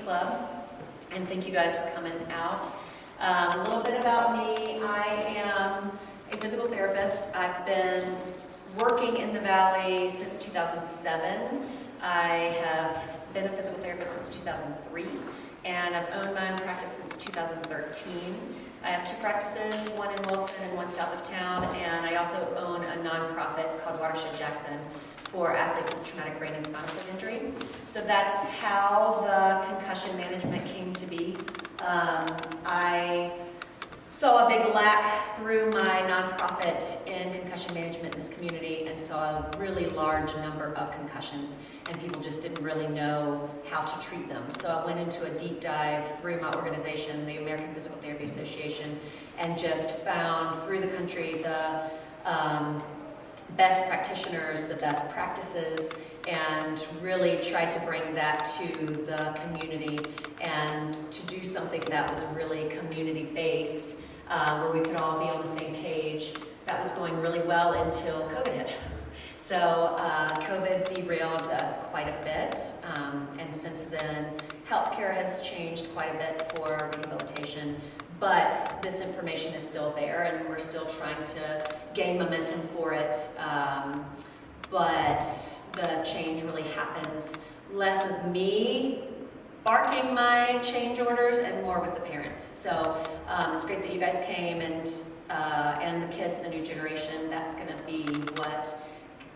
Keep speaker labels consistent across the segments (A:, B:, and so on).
A: Club, and thank you guys for coming out. A little bit about me. I am a physical therapist. I've been working in the Valley since 2007. I have been a physical therapist since 2003, and I've owned my own practice since 2013. I have two practices, one in Wilson and one south of town, and I also own a nonprofit called Watershed Jackson for athletes with traumatic brain and spinal cord injury. So that's how the concussion management came to be. I saw a big lack through my nonprofit in concussion management in this community and saw a really large number of concussions, and people just didn't really know how to treat them. So I went into a deep dive through my organization, the American Physical Therapy Association, and just found through the country the best practitioners, the best practices, and really tried to bring that to the community and to do something that was really community-based, where we could all be on the same page. That was going really well until COVID hit. So COVID derailed us quite a bit, and since then, healthcare has changed quite a bit for rehabilitation, but this information is still there, and we're still trying to gain momentum for it, but the change really happens less with me barking my change orders and more with the parents. So it's great that you guys came, and the kids, the new generation. That's going to be what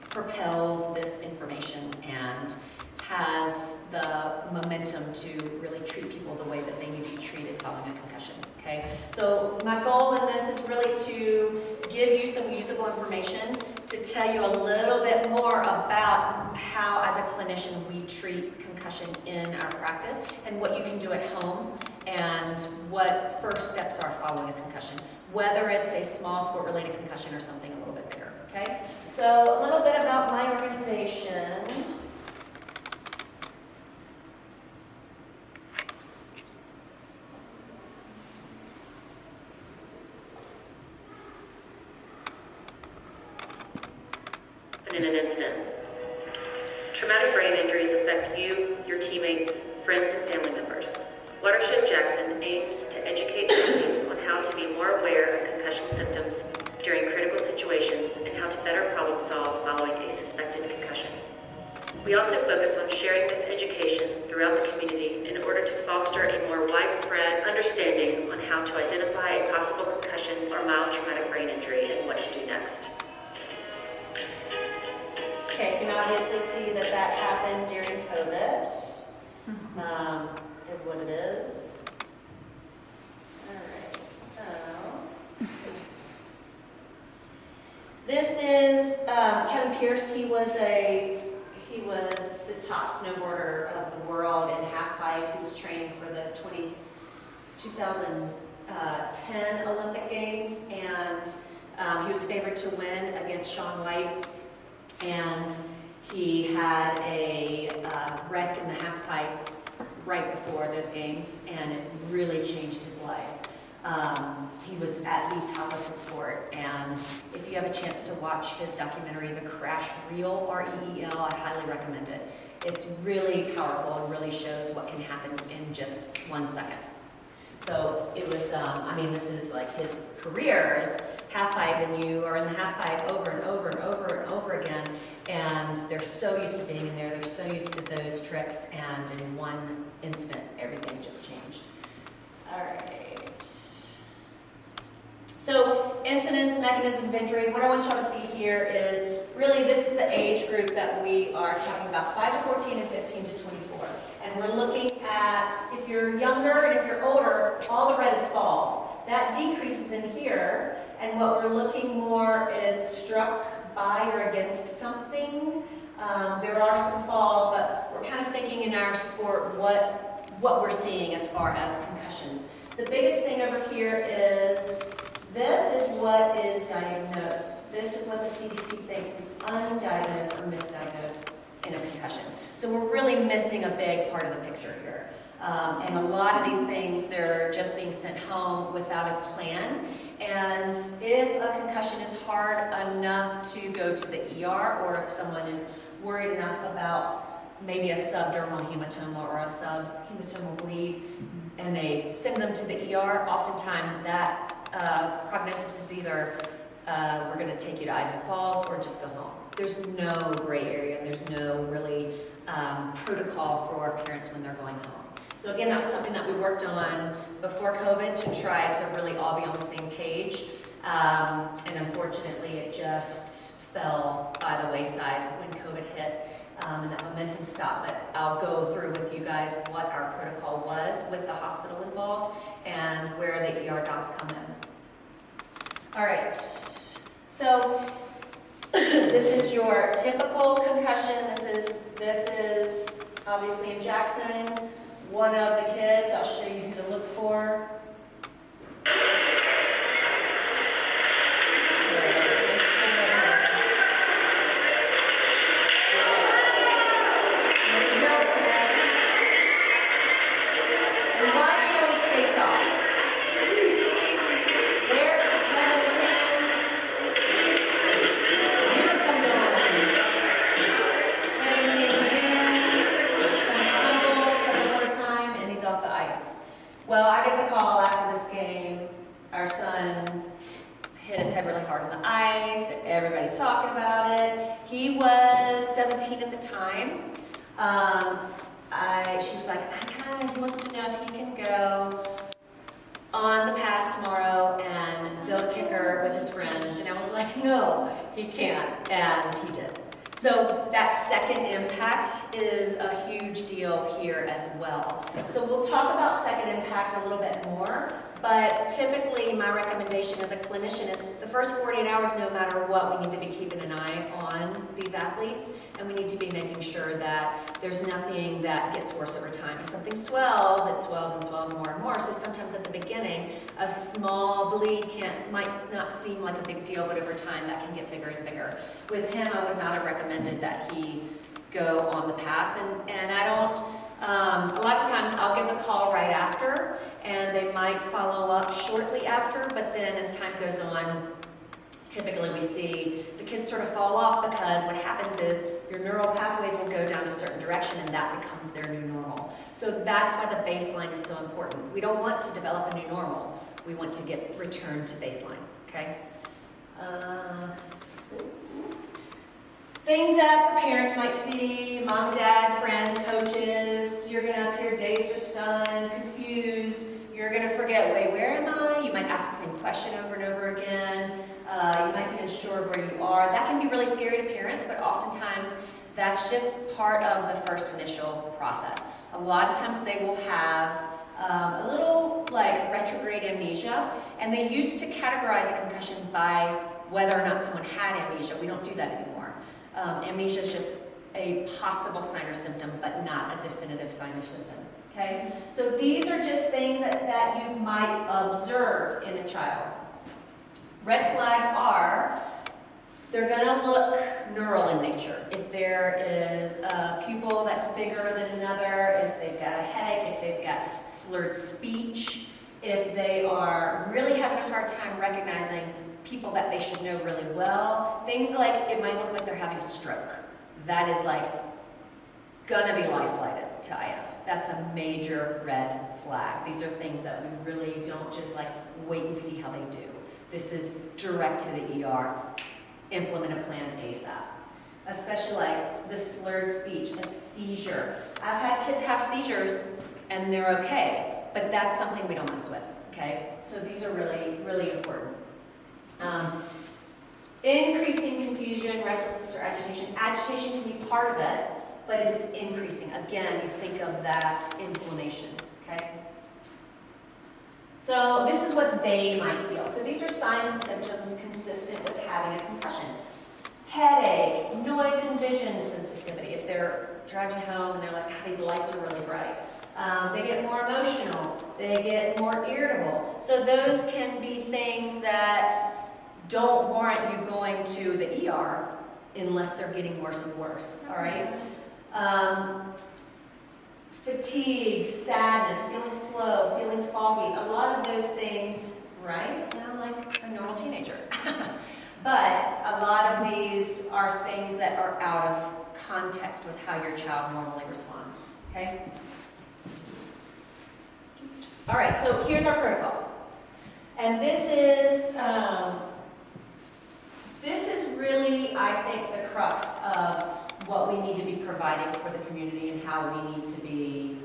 A: propels this information and has the momentum to really treat people the way that they need to be treated following a concussion. Okay, so my goal in this is really to give you some usable information, to tell you a little bit more about how, as a clinician, we treat concussion in our practice and what you can do at home and what first steps are following a concussion, whether it's a small sport-related concussion or something a little bit bigger. Okay, so a little bit about my organization.
B: In an instant. Traumatic brain injuries affect you, your teammates, friends, and family members. Watershed Jackson aims to educate families on how to be more aware of concussion symptoms during critical situations and how to better problem solve following a suspected concussion. We also focus on sharing this education throughout the community in order to foster a more widespread understanding on how to identify a possible concussion or mild traumatic brain injury and what to do next.
A: Okay, you can obviously see that that happened during COVID, is what it is. All right, so this is Kevin Pierce. He was the top snowboarder of the world in halfpipe. He was training for the 2010 Olympic Games, and he was favored to win against Shaun White. And he had a wreck in the halfpipe right before those games, and it really changed his life. He was at the top of the sport, and if you have a chance to watch his documentary, The Crash Reel, R-E-E-L, I highly recommend it. It's really powerful and really shows what can happen in just 1 second. So it was, this is like his career is halfpipe, and you are in the halfpipe over and over and over and over again, and they're so used to being in there, they're so used to those tricks, and in one instant, everything just changed. All right. So, incidence, mechanism of injury. What I want y'all to see here is, really, this is the age group that we are talking about, 5 to 14 and 15 to 24. And we're looking at, if you're younger and if you're older, all the red is falls. That decreases in here, and what we're looking more is struck by or against something. There are some falls, but we're kind of thinking in our sport what we're seeing as far as concussions. The biggest thing over here is, this is what is diagnosed. This is what the CDC thinks is undiagnosed or misdiagnosed in a concussion. So we're really missing a big part of the picture here. And a lot of these things, they're just being sent home without a plan. And if a concussion is hard enough to go to the ER, or if someone is worried enough about maybe a subdermal hematoma or a subhematomal bleed, and they send them to the ER, oftentimes that prognosis is either we're going to take you to Idaho Falls or just go home. There's no gray area. There's no really protocol for parents when they're going home. So again, that was something that we worked on before COVID to try to really all be on the same page. And unfortunately, it just fell by the wayside when COVID hit. And that momentum stopped, but I'll go through with you guys what our protocol was with the hospital involved and where the ER docs come in. All right, so this is your typical concussion. This is obviously in Jackson. One of the kids, I'll show you who to look for. Well, I get the call after this game. Our son hit his head really hard on the ice. Everybody's talking about it. He was 17 at the time. She was like, he wants to know if he can go on the pass tomorrow and build a kicker with his friends. And I was like, no, he can't. And he did. So that second impact is a huge deal here as well. So we'll talk about second impact a little bit more, but typically my recommendation as a clinician is the first 48 hours, no matter what, we need to be keeping an eye on these athletes, and we need to be making sure that there's nothing that gets worse over time. If something swells, it swells and swells more and more. So sometimes at the beginning, a small bleed might not seem like a big deal, but over time that can get bigger and bigger. With him, I would not have recommended that he go on the pass, and I don't, a lot of times I'll give the call right after, and they might follow up shortly after, but then as time goes on, typically we see the kids sort of fall off because what happens is your neural pathways will go down a certain direction and that becomes their new normal. So that's why the baseline is so important. We don't want to develop a new normal. We want to get returned to baseline, okay? Things that the parents might see, mom, dad, friends, coaches, you're gonna appear dazed or stunned, confused, you're gonna forget, wait, where am I? You might ask the same question over and over again. You might be unsure of where you are. That can be really scary to parents, but oftentimes that's just part of the first initial process. A lot of times they will have a little like retrograde amnesia, and they used to categorize a concussion by whether or not someone had amnesia. We don't do that anymore. Amnesia is just a possible sign or symptom, but not a definitive sign or symptom. Okay? So these are just things that you might observe in a child. Red flags are, they're going to look neural in nature. If there is a pupil that's bigger than another, if they've got a headache, if they've got slurred speech, if they are really having a hard time recognizing people that they should know really well, things like it might look like they're having a stroke. That is like gonna be life-flighted to IF. That's a major red flag. These are things that we really don't just like wait and see how they do. This is direct to the ER. Implement a plan ASAP. Especially like the slurred speech, a seizure. I've had kids have seizures and they're okay, but that's something we don't mess with, okay? So these are really, really important. Increasing confusion, restlessness, or agitation. Agitation can be part of it, but if it's increasing, again, you think of that inflammation, okay? So this is what they might feel. So these are signs and symptoms consistent with having a concussion. Headache, noise and vision sensitivity. If they're driving home and they're like, these lights are really bright. They get more emotional. They get more irritable. So those can be things that don't warrant you going to the ER unless they're getting worse and worse, all right? Fatigue, sadness, feeling slow, feeling foggy, a lot of those things, right, sound like a normal teenager. But a lot of these are things that are out of context with how your child normally responds, okay? All right, so here's our protocol. And this is really, I think, the crux of what we need to be providing for the community and how we need to be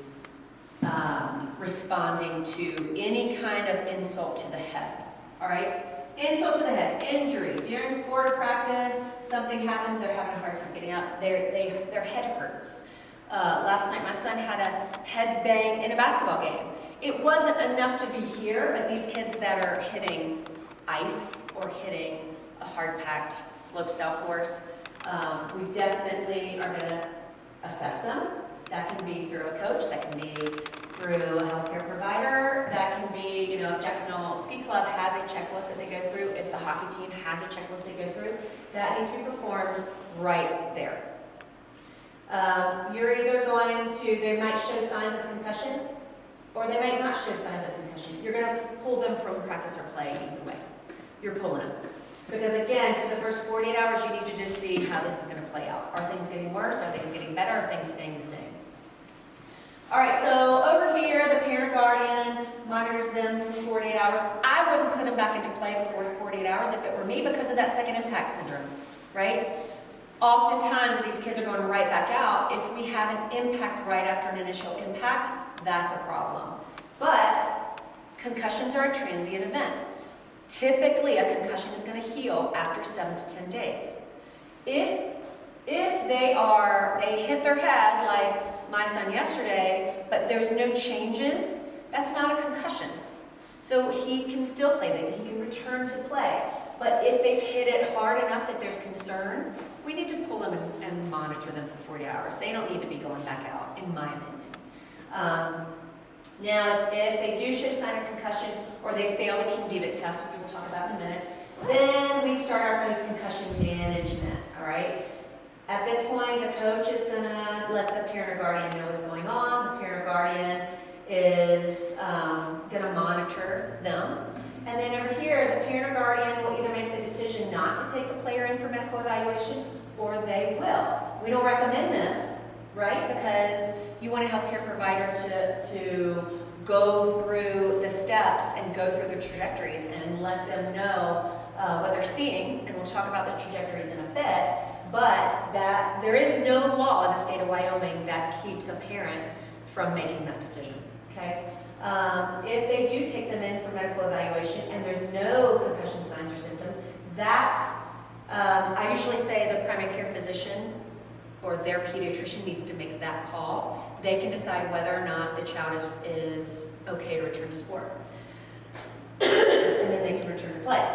A: responding to any kind of insult to the head, all right? Insult to the head, injury, during sport or practice, something happens, they're having a hard time getting up, their head hurts. Last night my son had a head bang in a basketball game. It wasn't enough to be here, but these kids that are hitting ice or hitting a hard-packed slope-style course, we definitely are going to assess them. That can be through a coach, that can be through a healthcare provider, that can be, you know, if Jackson Hole Ski Club has a checklist that they go through, if the hockey team has a checklist they go through, that needs to be performed right there. You're either going to, they might show signs of concussion, or they might not show signs of concussion. You're going to pull them from practice or play either way. You're pulling them. Because again, for the first 48 hours, you need to just see how this is going to play out. Are things getting worse? Are things getting better? Are things staying the same? All right, so over here, the parent guardian monitors them for 48 hours. I wouldn't put them back into play before 48 hours if it were me because of that second impact syndrome, right? Oftentimes, these kids are going right back out. If we have an impact right after an initial impact, that's a problem. But concussions are a transient event. Typically, a concussion is going to heal after 7 to 10 days. If they hit their head like my son yesterday, but there's no changes, that's not a concussion. So he can still play, he can return to play. But if they've hit it hard enough that there's concern, we need to pull them and monitor them for 40 hours. They don't need to be going back out, in my opinion. Now, if they do show sign of concussion or they fail the King-Devitt test, which we'll talk about in a minute, then we start our post-concussion management, all right? At this point, the coach is going to let the parent or guardian know what's going on. The parent or guardian is going to monitor them. And then over here, the parent or guardian will either make the decision not to take the player in for medical evaluation, or they will. We don't recommend this, right? Because you want a healthcare provider to go through the steps and go through the trajectories and let them know what they're seeing. And we'll talk about the trajectories in a bit. But that there is no law in the state of Wyoming that keeps a parent from making that decision, okay? If they do take them in for medical evaluation and there's no concussion signs or symptoms, that, I usually say the primary care physician or their pediatrician needs to make that call. They can decide whether or not the child is okay to return to sport. And then they can return to play.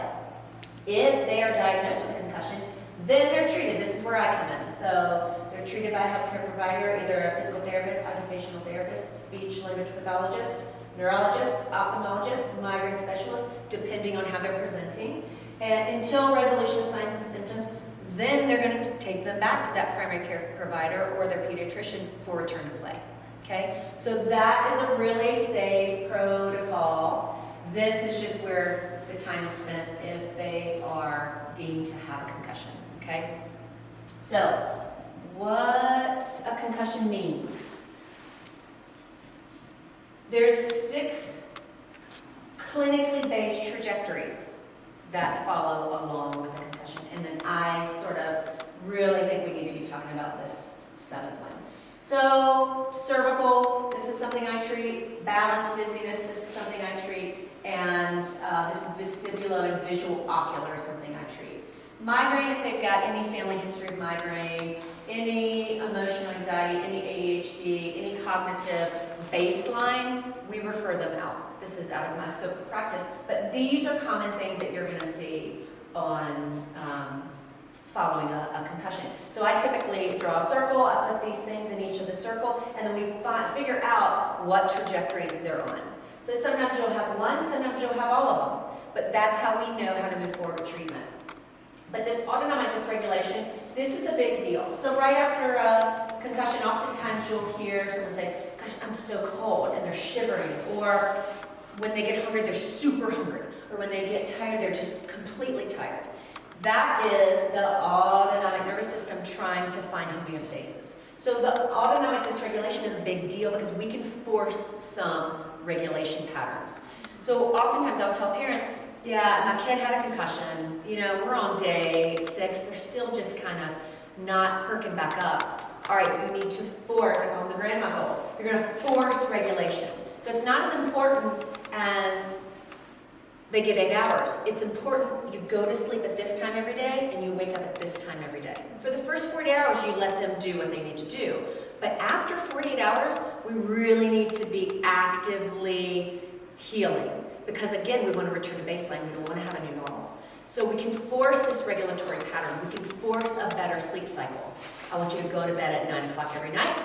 A: If they are diagnosed with concussion, then they're treated. This is where I come in. So they're treated by a healthcare provider, either a physical therapist, occupational therapist, speech language pathologist, neurologist, ophthalmologist, migraine specialist, depending on how they're presenting. And until resolution of signs and symptoms, then they're going to take them back to that primary care provider or their pediatrician for return to play. Okay? So that is a really safe protocol. This is just where the time is spent if they are deemed to have a concussion. Okay? So, what a concussion means. There's 6 clinically based trajectories that follow along with a concussion. And then I sort of really think we need to be talking about this 7th one. So, cervical, this is something I treat. Balance dizziness, this is something I treat. And this vestibular and visual ocular is something I treat. Migraine, if they've got any family history of migraine, any emotional anxiety, any ADHD, any cognitive baseline, we refer them out. This is out of my scope of practice, but these are common things that you're going to see on following a concussion. So I typically draw a circle, I put these things in each of the circle, and then we figure out what trajectories they're on. So sometimes you'll have one, sometimes you'll have all of them, but that's how we know how to move forward with treatment. But this autonomic dysregulation, this is a big deal. So right after a concussion, oftentimes you'll hear someone say, gosh, I'm so cold, and they're shivering. Or when they get hungry, they're super hungry. Or when they get tired, they're just completely tired. That is the autonomic nervous system trying to find homeostasis. So the autonomic dysregulation is a big deal because we can force some regulation patterns. So oftentimes I'll tell parents, yeah, my kid had a concussion, we're on day 6, they're still just kind of not perking back up. All right, you need to force, I call them the grandma goals, you're going to force regulation. So it's not as important as they get 8 hours. It's important you go to sleep at this time every day and you wake up at this time every day. For the first 48 hours, you let them do what they need to do. But after 48 hours, we really need to be actively healing. Because again, we want to return to baseline. We don't want to have a new normal. So we can force this regulatory pattern. We can force a better sleep cycle. I want you to go to bed at 9 o'clock every night.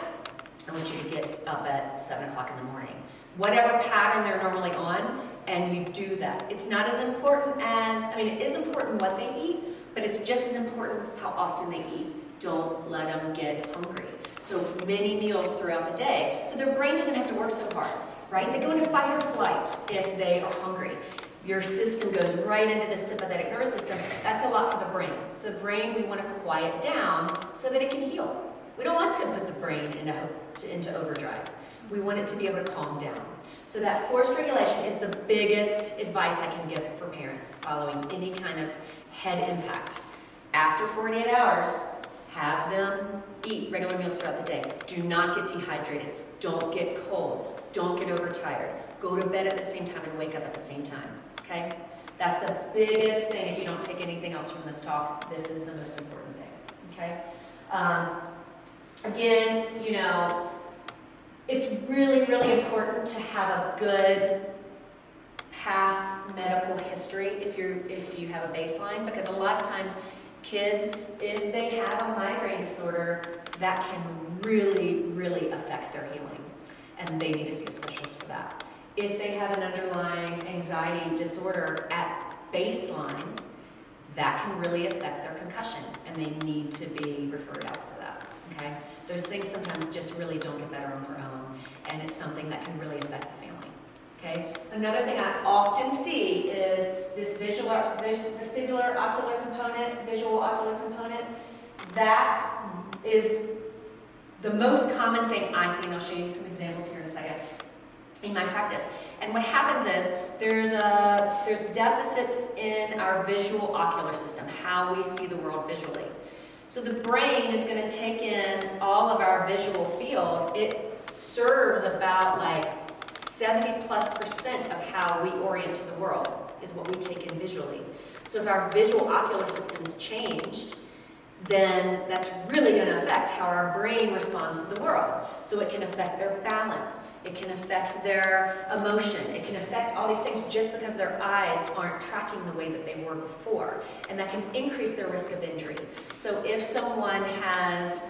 A: I want you to get up at 7 o'clock in the morning. Whatever pattern they're normally on, and you do that. It's not as important as, it is important what they eat, but it's just as important how often they eat. Don't let them get hungry. So many meals throughout the day. So their brain doesn't have to work so hard, right? They go into fight or flight if they are hungry. Your system goes right into the sympathetic nervous system. That's a lot for the brain. So the brain, we want to quiet down so that it can heal. We don't want to put the brain into overdrive. We want it to be able to calm down. So that forced regulation is the biggest advice I can give for parents following any kind of head impact. After 48 hours, have them eat regular meals throughout the day. Do not get dehydrated. Don't get cold. Don't get overtired. Go to bed at the same time and wake up at the same time, okay? That's the biggest thing. If you don't take anything else from this talk, this is the most important thing, okay? Again, it's really, really important to have a good past medical history if you have a baseline, because a lot of times kids, if they have a migraine disorder, that can really, really affect their healing, and they need to see a specialist for that. If they have an underlying anxiety disorder at baseline, that can really affect their concussion, and they need to be referred out for that, okay? Those things sometimes just really don't get better on their own, and it's something that can really affect the family, okay? Another thing I often see is this vestibular ocular component, visual ocular component. That is the most common thing I see, and I'll show you some examples here in a second, in my practice. And what happens is there's deficits in our visual ocular system, how we see the world visually. So the brain is going to take in all of our visual field. It serves about 70+% of how we orient to the world is what we take in visually. So if our visual ocular system is changed, then that's really going to affect how our brain responds to the world. So it can affect their balance, it can affect their emotion, it can affect all these things just because their eyes aren't tracking the way that they were before. And that can increase their risk of injury. So if someone has,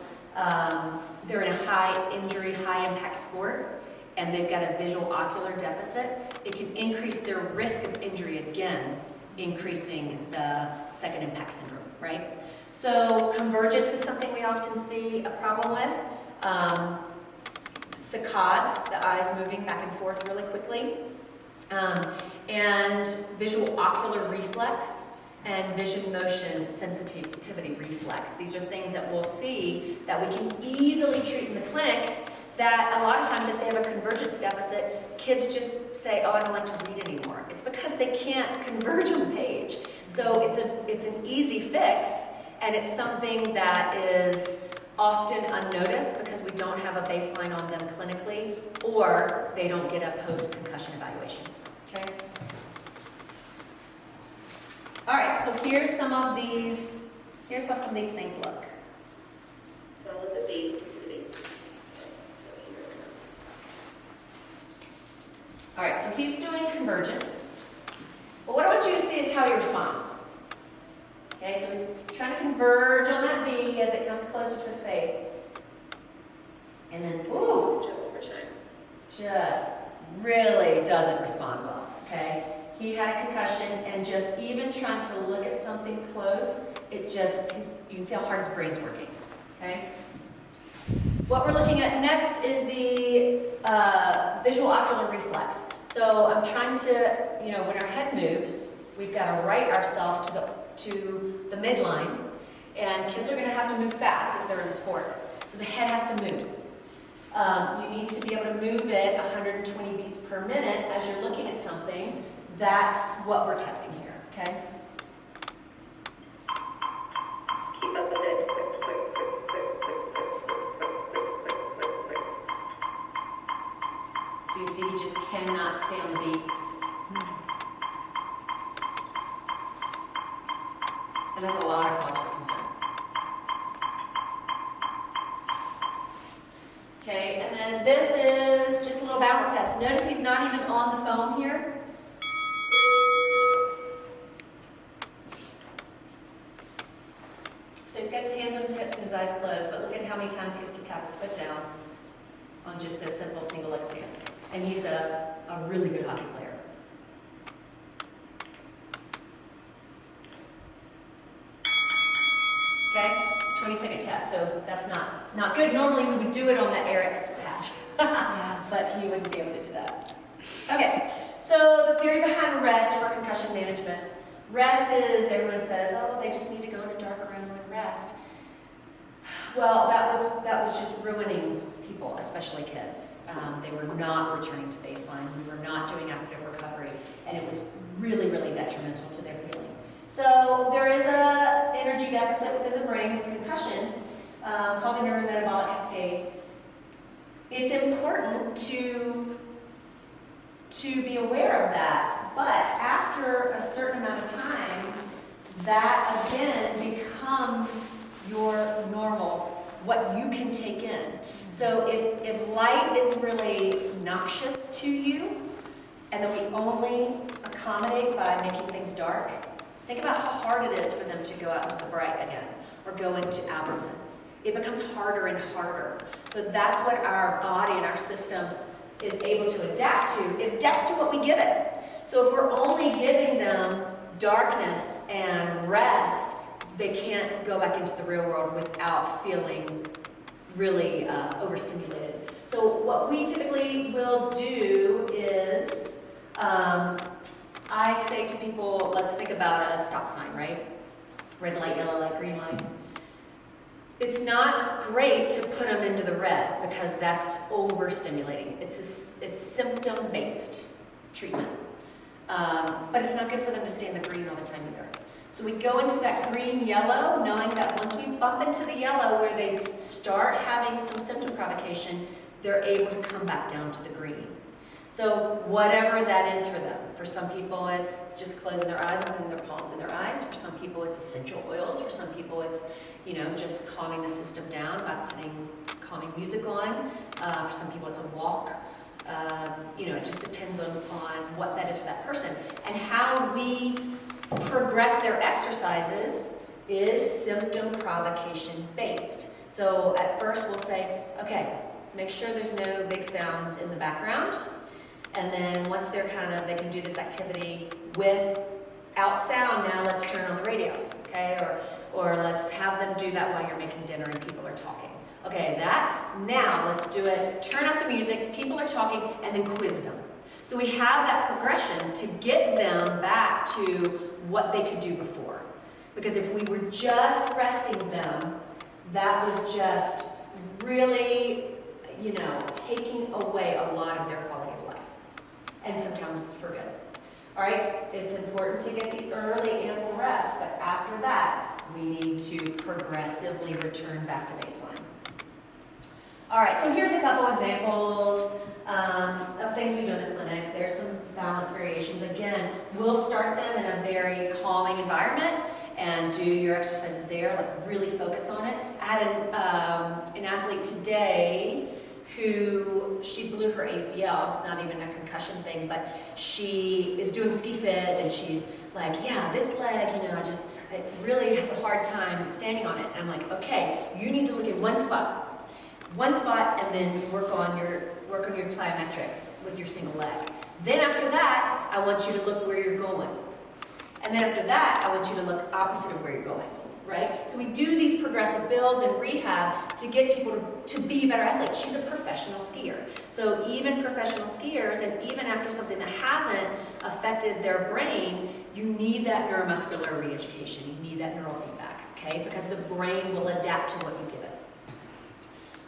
A: they're in a high injury, high impact sport, and they've got a visual ocular deficit, it can increase their risk of injury again, increasing the second impact syndrome, right? So convergence is something we often see a problem with. Saccades, the eyes moving back and forth really quickly. And visual ocular reflex and vision motion sensitivity reflex. These are things that we'll see that we can easily treat in the clinic, that a lot of times if they have a convergence deficit, kids just say, oh, I don't like to read anymore. It's because they can't converge on the page. So it's an easy fix, and it's something that is often unnoticed because we don't have a baseline on them clinically, or they don't get a post-concussion evaluation, okay? All right, so here's how some of these things look.
B: Follow the beat to see the beat. So here it comes.
A: All right, so he's doing convergence. But what I want you to see is how he responds. Okay, so he's trying to converge on that V as it comes closer to his face. And then, ooh,
B: Over time.
A: just really doesn't respond well, okay? He had a concussion, and just even trying to look at something close, you can see how hard his brain's working, okay? What we're looking at next is the visual ocular reflex. So I'm trying to, when our head moves, we've got to right ourselves to the to the midline, and kids are going to have to move fast if they're in a sport. So the head has to move. You need to be able to move it 120 beats per minute as you're looking at something. That's what we're testing here, okay?
B: Keep up with it. Quick, quick, quick, quick, quick, quick, quick, quick, quick, quick, quick, quick.
A: So you see, he just cannot stay on the beat. And that's a lot of cause for concern. Okay, and then this is just a little balance test. Notice he's not even on the phone here. So he's got his hands on his hips and his eyes closed, but look at how many times he has to tap his foot down on just a simple single leg stance. And he's a really good hockey player. Okay, 20-second test, so that's not good. Normally we would do it on the Eric's patch, but he wouldn't be able to do that. Okay, so the theory behind rest for concussion management. Rest is, everyone says, oh, they just need to go in a dark room and rest. Well, that was just ruining people, especially kids. They were not returning to baseline. We were not doing active recovery, and it was really, really detrimental to their healing. So there is an energy deficit within the brain with concussion called the neurometabolic cascade. It's important to be aware of that, but after a certain amount of time, that again becomes your normal, what you can take in. So if light is really noxious to you, and then we only accommodate by making things dark, think about how hard it is for them to go out into the bright again, or go into Albertsons. It becomes harder and harder. So that's what our body and our system is able to adapt to. It adapts to what we give it. So if we're only giving them darkness and rest, they can't go back into the real world without feeling really overstimulated. So what we typically will do is, I say to people, let's think about a stop sign, right? Red light, yellow light, green light. It's not great to put them into the red because that's overstimulating. It's symptom-based treatment. But it's not good for them to stay in the green all the time either. So we go into that green-yellow, knowing that once we bump into the yellow where they start having some symptom provocation, they're able to come back down to the green. So whatever that is for them. For some people, it's just closing their eyes and putting their palms in their eyes. For some people, it's essential oils. For some people, it's just calming the system down by putting calming music on. For some people, it's a walk. It just depends on what that is for that person. And how we progress their exercises is symptom provocation based. So at first, we'll say, okay, make sure there's no big sounds in the background. And then once they can do this activity without sound, now let's turn on the radio, okay? Or let's have them do that while you're making dinner and people are talking. Okay, now let's do it, turn up the music, people are talking, and then quiz them. So we have that progression to get them back to what they could do before. Because if we were just resting them, that was just really, taking away a lot of their quality of life. And sometimes for good. All right, it's important to get the early ample rest, but after that, we need to progressively return back to baseline. All right, so here's a couple examples of things we do in the clinic. There's some balance variations. Again, we'll start them in a very calming environment and do your exercises there, like really focus on it. I had an athlete today who she blew her ACL. It's not even a concussion thing, but she is doing ski fit and she's like, yeah, this leg, I really have a hard time standing on it. And I'm like, okay, you need to look at one spot, and then work on your plyometrics with your single leg. Then after that, I want you to look where you're going. And then after that, I want you to look opposite of where you're going. right? So we do these progressive builds and rehab to get people to be better athletes. She's a professional skier. So even professional skiers, and even after something that hasn't affected their brain, you need that neuromuscular re-education. You need that neural feedback, okay? Because the brain will adapt to what you give it.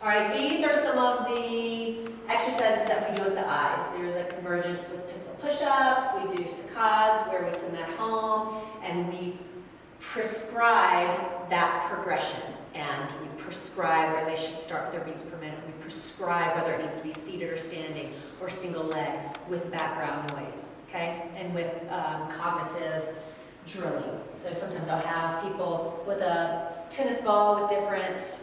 A: All right, these are some of the exercises that we do with the eyes. There's a convergence with pencil push-ups. We do saccades where we send that home, and we prescribe that progression. And we prescribe where they should start with their beats per minute. We prescribe whether it needs to be seated or standing or single leg with background noise, okay? And with cognitive drilling. So sometimes I'll have people with a tennis ball with different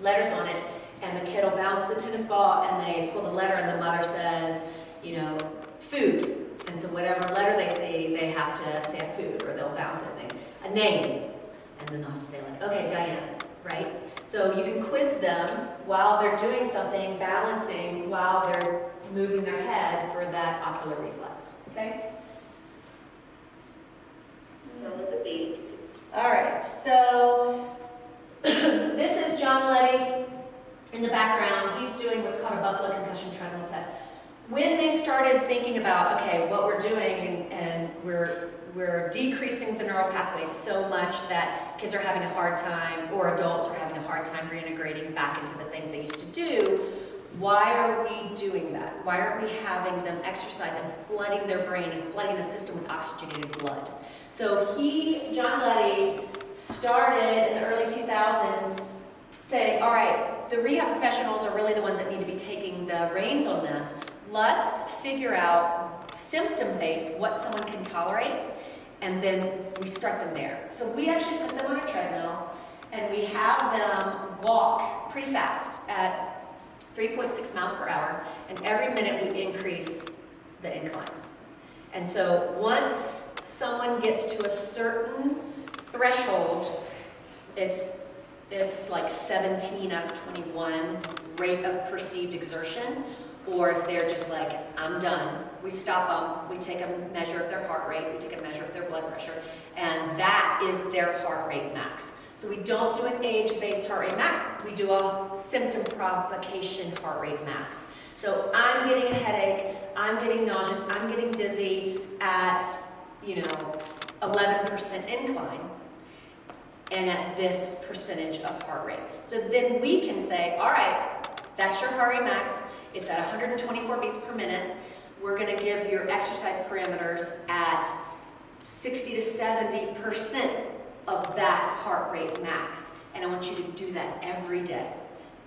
A: letters on it, and the kid will bounce the tennis ball, and they pull the letter, and the mother says, you know, food. And so whatever letter they see, they have to say a food, or they'll bounce it, a name. And then they'll have to say, like, okay, Diane, right? So you can quiz them while they're doing something, balancing, while they're moving their head for that ocular reflex, okay? All right, so this is John Letty in the background. He's doing what's called a Buffalo concussion treadmill test. When they started thinking about, okay, what we're doing, and we're decreasing the neural pathways so much that kids are having a hard time, or adults are having a hard time reintegrating back into the things they used to do, why are we doing that? Why aren't we having them exercise and flooding their brain and flooding the system with oxygenated blood? So John Letty, started in the early 2000s saying, all right, the rehab professionals are really the ones that need to be taking the reins on this. Let's figure out symptom-based what someone can tolerate, and then we start them there. So we actually put them on a treadmill, and we have them walk pretty fast at 3.6 miles per hour, and every minute we increase the incline. And so once someone gets to a certain threshold, it's like 17 out of 21 rate of perceived exertion, or if they're just like, I'm done, we stop them, we take a measure of their heart rate, we take a measure of their blood pressure, and that is their heart rate max. So we don't do an age-based heart rate max, we do a symptom provocation heart rate max. So I'm getting a headache, I'm getting nauseous, I'm getting dizzy at, 11% incline, and at this percentage of heart rate. So then we can say, all right, that's your heart rate max, it's at 124 beats per minute. We're gonna give your exercise parameters at 60 to 70% of that heart rate max. And I want you to do that every day.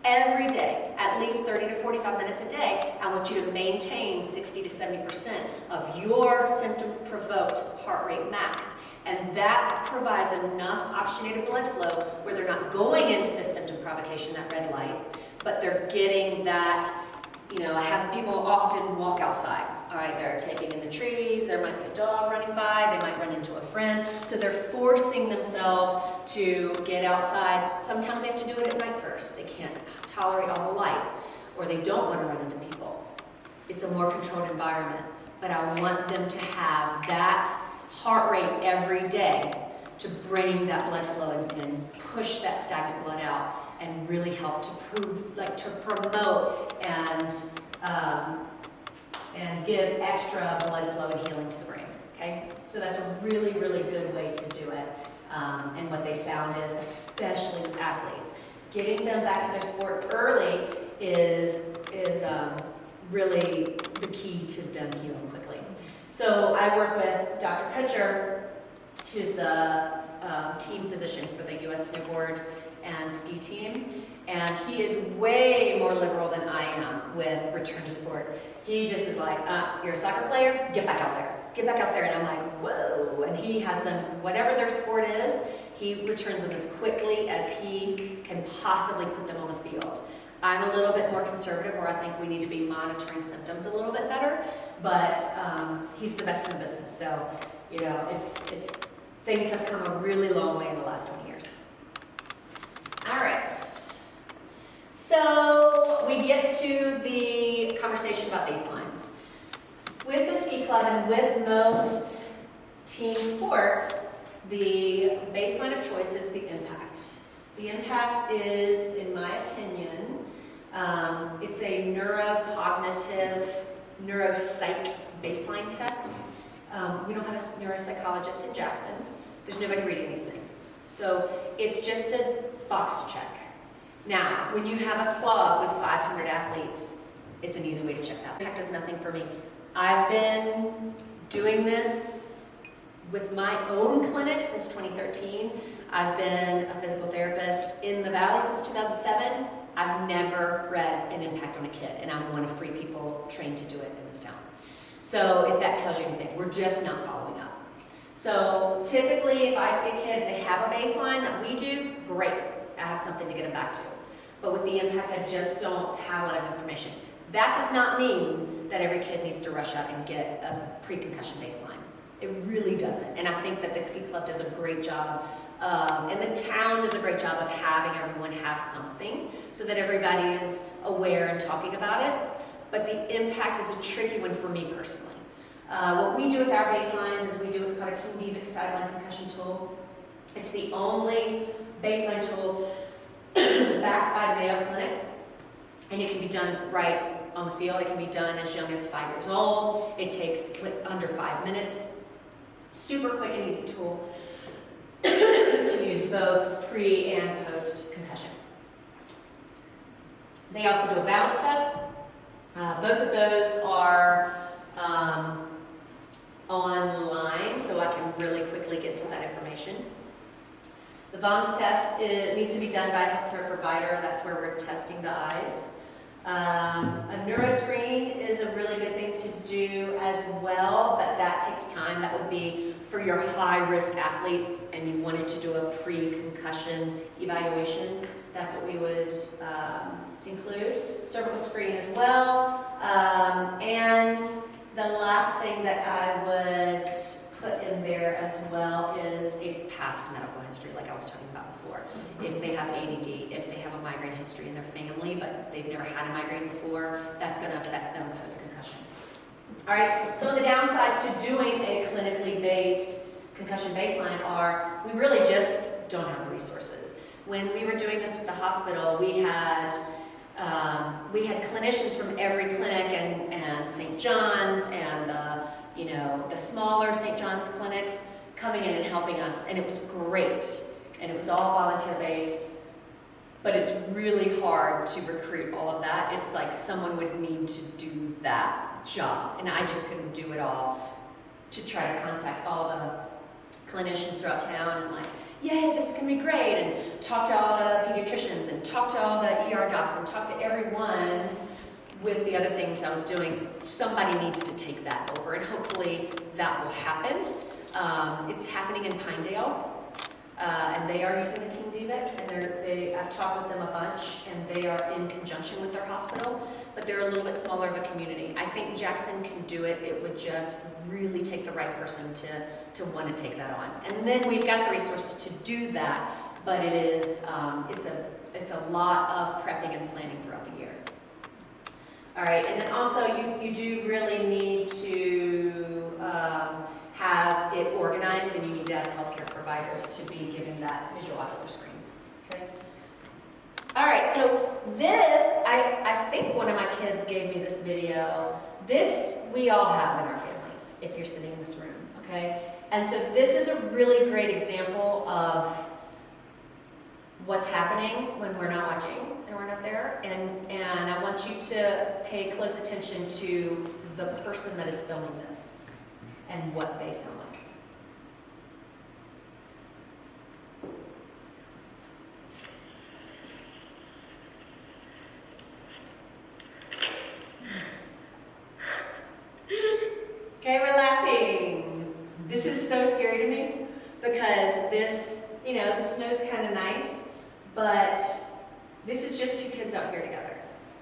A: Every day, at least 30 to 45 minutes a day. I want you to maintain 60 to 70% of your symptom-provoked heart rate max. And that provides enough oxygenated blood flow where they're not going into the symptom provocation, that red light, but they're getting that, I have people often walk outside. All right, they're taking in the trees, there might be a dog running by, they might run into a friend. So they're forcing themselves to get outside. Sometimes they have to do it at night first. They can't tolerate all the light, or they don't want to run into people. It's a more controlled environment, but I want them to have that heart rate every day to bring that blood flow and push that stagnant blood out, and really help to promote and give extra blood flow and healing to the brain, okay? So that's a really, really good way to do it. And what they found is, especially with athletes, getting them back to their sport early is really the key to them healing quickly. So I work with Dr. Kutcher, who's the team physician for the U.S. snowboard and ski team, and he is way more liberal than I am with return to sport. He just is like, you're a soccer player, get back out there. Get back out there. And I'm like, whoa. And he has them, whatever their sport is, he returns them as quickly as he can possibly put them on the field. I'm a little bit more conservative, where I think we need to be monitoring symptoms a little bit better, but he's the best in the business. So, it's things have come a really long way in the last 20 years. All right. So we get to the conversation about baselines. With the ski club and with most team sports, The baseline of choice is the impact. The impact is, in my opinion, it's a neurocognitive, neuropsych baseline test. We don't have a neuropsychologist in Jackson. There's nobody reading these things. So it's just a box to check. Now, when you have a club with 500 athletes, it's an easy way to check that. Impact does nothing for me. I've been doing this with my own clinic since 2013. I've been a physical therapist in the Valley since 2007. I've never read an impact on a kid, and I'm one of 3 people trained to do it in this town. So if that tells you anything, we're just not following up. So typically, if I see a kid, they have a baseline that we do, great. I have something to get them back to. But with the impact, I just don't have a lot of information. That does not mean that every kid needs to rush out and get a pre-concussion baseline. It really doesn't. And I think that the ski club does a great job and the town does a great job of having everyone have something so that everybody is aware and talking about it. But the impact is a tricky one for me personally. What we do with our baselines is we do what's called a King Dievik sideline concussion tool. It's the only baseline tool backed by the Mayo Clinic, and it can be done right on the field. It can be done as young as 5 years old. It takes under 5 minutes. Super quick and easy tool to use both pre and post concussion. They also do a balance test. Both of those are online, so I can really quickly get to that information. The VOMS test, it needs to be done by a healthcare provider. That's where we're testing the eyes. A neuroscreen is a really good thing to do as well, but that takes time. That would be for your high-risk athletes and you wanted to do a pre-concussion evaluation. That's what we would include. Cervical screen as well. And the last thing that I would put in there as well is a past medical history, like I was talking about before. If they have ADD, if they have a migraine history in their family, but they've never had a migraine before, that's going to affect them post-concussion. All right, some of the downsides to doing a clinically based concussion baseline are we really just don't have the resources. When we were doing this with the hospital, we had clinicians from every clinic and St. John's and the smaller St. John's clinics coming in and helping us, and it was great. And it was all volunteer-based, but it's really hard to recruit all of that. It's like someone would need to do that job, and I just couldn't do it all to try to contact all the clinicians throughout town and like, yay, this is going to be great, and talk to all the pediatricians and talk to all the ER docs and talk to everyone with the other things I was doing. Somebody needs to take that over, and hopefully that will happen. It's happening in Pinedale. And they are using the King Dievik, and I've talked with them a bunch, and they are in conjunction with their hospital, but they're a little bit smaller of a community. I think Jackson can do it. It would just really take the right person to want to take that on. And then we've got the resources to do that, but it is it's a lot of prepping and planning throughout the year. All right, and then also you do really need to have it organized, and you need to have healthcare providers to be given that visual ocular screen. Okay. All right, so this, I think one of my kids gave me this video. This we all have in our families, if you're sitting in this room, okay? And so this is a really great example of what's happening when we're not watching and we're not there. And I want you to pay close attention to the person that is filming this and what they sound like. Okay, we're laughing. This is so scary to me because this, the snow's kind of nice, but this is just 2 kids out here together.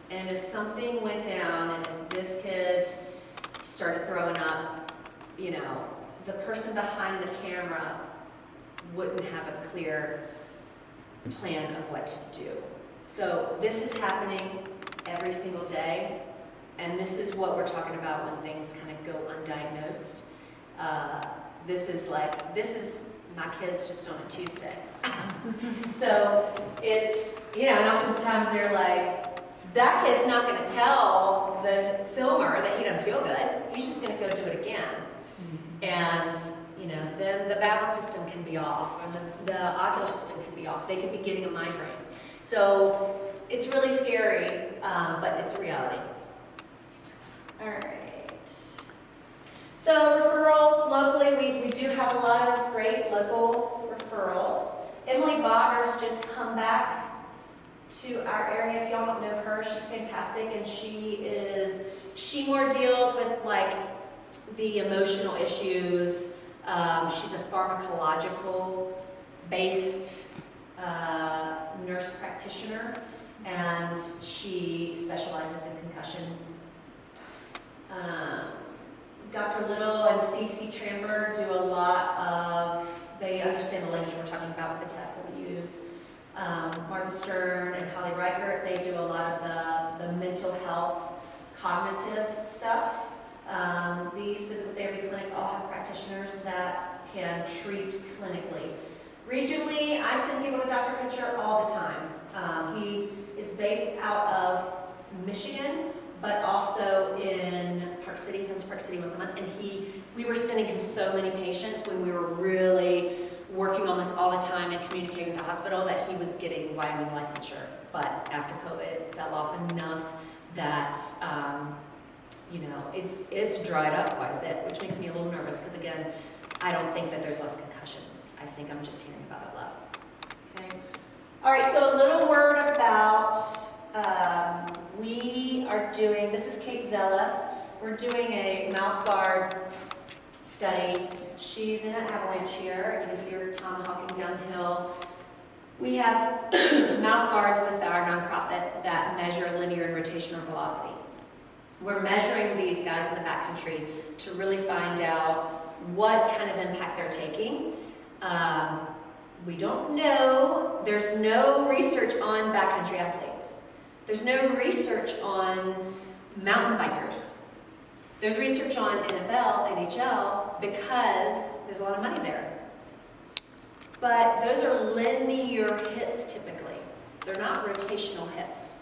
A: And if something went down and if this kid started throwing up, the person behind the camera wouldn't have a clear plan of what to do. So this is happening every single day, and this is what we're talking about when things kind of go undiagnosed. This is My kids just on a Tuesday. So it's, and oftentimes they're like, that kid's not going to tell the filmer that he doesn't feel good. He's just going to go do it again. And, then the bowel system can be off, or the ocular system can be off. They could be getting a migraine. So it's really scary, but it's reality. All right. So referrals locally, we do have a lot of great local referrals. Emily Botner's just come back to our area. If y'all don't know her, she's fantastic, and she more deals with like the emotional issues. She's a pharmacological based nurse practitioner, and she specializes in concussion. Dr. Little and C.C. Tramber do a lot of, they understand the language we're talking about with the tests that we use. Martin Stern and Holly Reichert, they do a lot of the mental health, cognitive stuff. These physical therapy clinics all have practitioners that can treat clinically. Regionally, I send people to Dr. Kutcher all the time. He is based out of Michigan, but also in Park City. He comes to Park City once a month, and we were sending him so many patients when we were really working on this all the time and communicating with the hospital that he was getting Wyoming licensure. But after COVID, it fell off enough that, it's dried up quite a bit, which makes me a little nervous because, again, I don't think that there's less concussions. I think I'm just hearing about it less. Okay. All right, so a little word about, we are doing, this is Kate Zelef. We're doing a mouth guard study. She's in an avalanche here. You can see her tomahawking downhill. We have mouth guards with our nonprofit that measure linear and rotational velocity. We're measuring these guys in the backcountry to really find out what kind of impact they're taking. We don't know. There's no research on backcountry athletes. There's no research on mountain bikers. There's research on NFL, NHL, because there's a lot of money there. But those are linear hits typically. They're not rotational hits.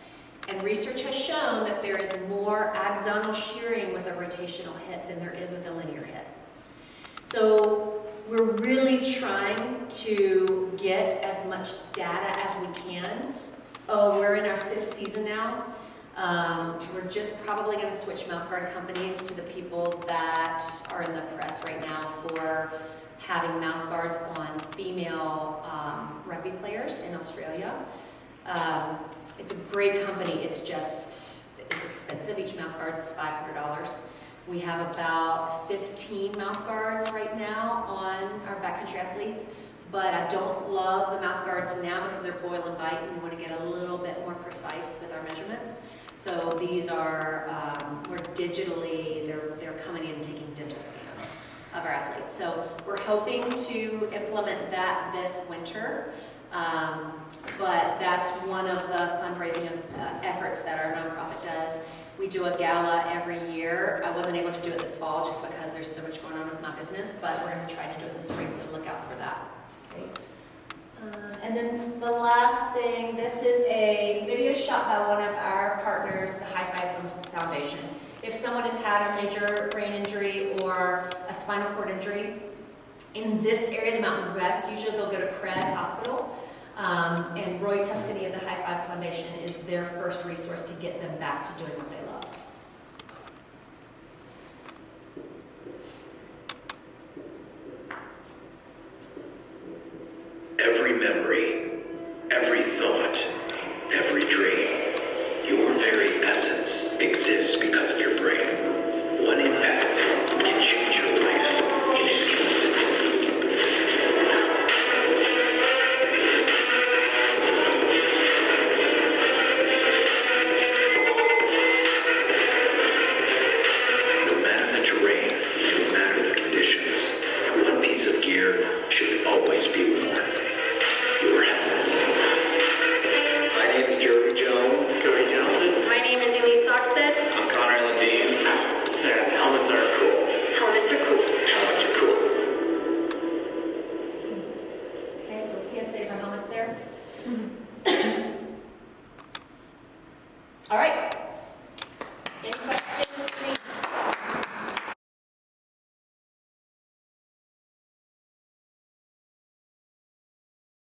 A: And research has shown that there is more axonal shearing with a rotational hit than there is with a linear hit. So we're really trying to get as much data as we can. We're in our 5th season now. We're just probably going to switch mouthguard companies to the people that are in the press right now for having mouthguards on female rugby players in Australia. It's a great company. It's expensive. Each mouthguard is $500. We have about 15 mouthguards right now on our backcountry athletes, but I don't love the mouthguards now because they're boil and bite, and we want to get a little bit more precise with our measurements. So these are more digitally, they're coming in and taking dental scans of our athletes. So we're hoping to implement that this winter. But that's one of the fundraising efforts that our nonprofit does. We do a gala every year. I wasn't able to do it this fall just because there's so much going on with my business, but we're going to try to do it this spring, so look out for that. Okay. And then the last thing, this is a video shot by one of our partners, the High Fives Foundation. If someone has had a major brain injury or a spinal cord injury, in this area, the Mountain West, usually they'll go to Craig Hospital. And Roy Tuscany of the High Fives Foundation is their first resource to get them back to doing what they love.
C: Every memory, every thought, every dream, your very essence exists because of your brain. One impact can change your life in an instant. No matter the terrain, no matter the conditions, one piece of gear should always be worn. Your helmet.
D: My name is Jeremy Jones.
C: Cody Townsend.
B: My name is Elise Sockstead.
D: I'm
A: All right,